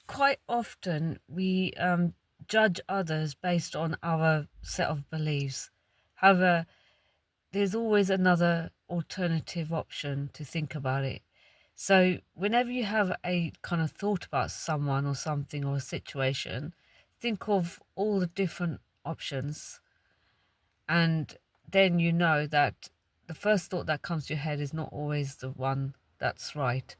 quite often we judge others based on our set of beliefs. However, there's always another alternative option to think about it. So, whenever you have a kind of thought about someone or something or a situation, think of all the different options, and then you know that the first thought that comes to your head is not always the one that's right.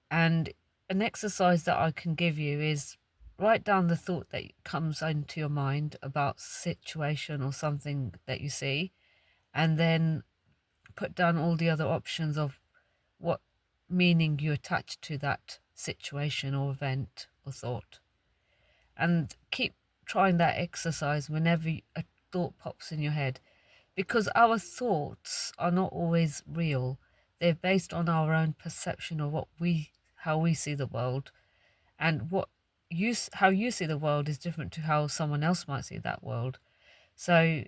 And an exercise that I can give you is write down the thought that comes into your mind about situation or something that you see, and then put down all the other options of what meaning you attach to that situation or event or thought. And keep trying that exercise whenever a thought pops in your head, because our thoughts are not always real. They're based on our own perception of how we see the world, and how you see the world is different to how someone else might see that world. So,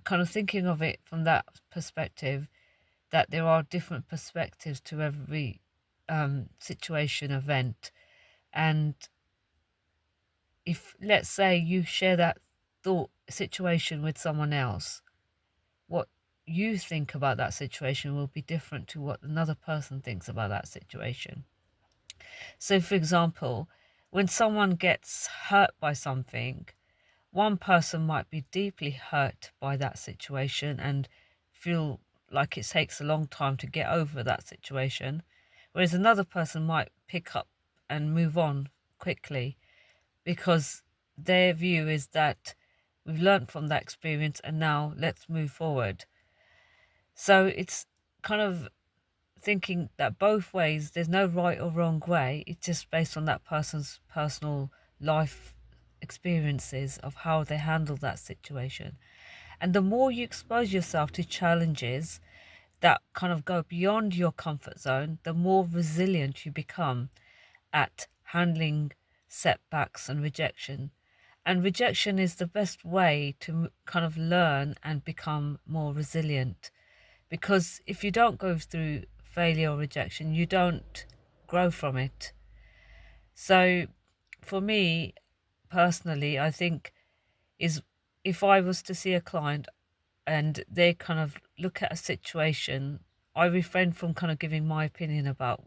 kind of thinking of it from that perspective, that there are different perspectives to every situation, event, and if, let's say, you share that thought situation with someone else, what you think about that situation will be different to what another person thinks about that situation. So, for example, when someone gets hurt by something, one person might be deeply hurt by that situation and feel like it takes a long time to get over that situation, whereas another person might pick up and move on quickly because their view is that we've learned from that experience and now let's move forward. So it's kind of thinking that both ways, there's no right or wrong way. It's just based on that person's personal life experiences of how they handle that situation. And the more you expose yourself to challenges that kind of go beyond your comfort zone, the more resilient you become at handling setbacks and rejection. And rejection is the best way to kind of learn and become more resilient. Because if you don't go through failure or rejection, you don't grow from it. So for me personally, I think is if I was to see a client and they kind of look at a situation, I refrain from kind of giving my opinion about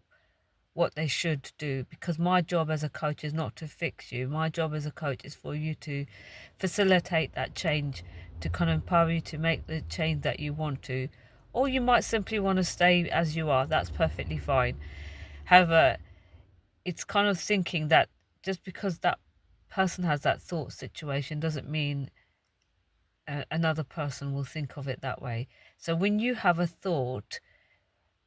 what they should do, because my job as a coach is not to fix you. My job as a coach is for you to facilitate that change, to kind of empower you to make the change that you want to. Or you might simply want to stay as you are. That's perfectly fine. However, it's kind of thinking that just because that person has that thought situation doesn't mean another person will think of it that way. So when you have a thought,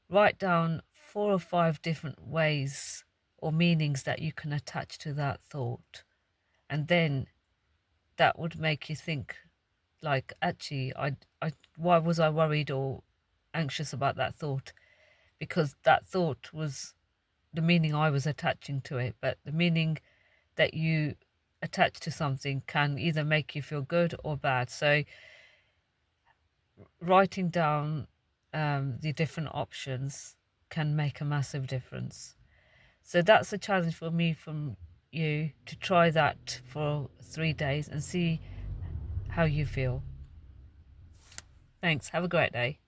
write down 4 or 5 different ways or meanings that you can attach to that thought. And then that would make you think, like, actually, why was I worried or anxious about that thought? Because that thought was the meaning I was attaching to it. But the meaning that you attach to something can either make you feel good or bad. So writing down the different options can make a massive difference. So that's a challenge for me from you, to try that for 3 days and see how you feel. Thanks. Have a great day.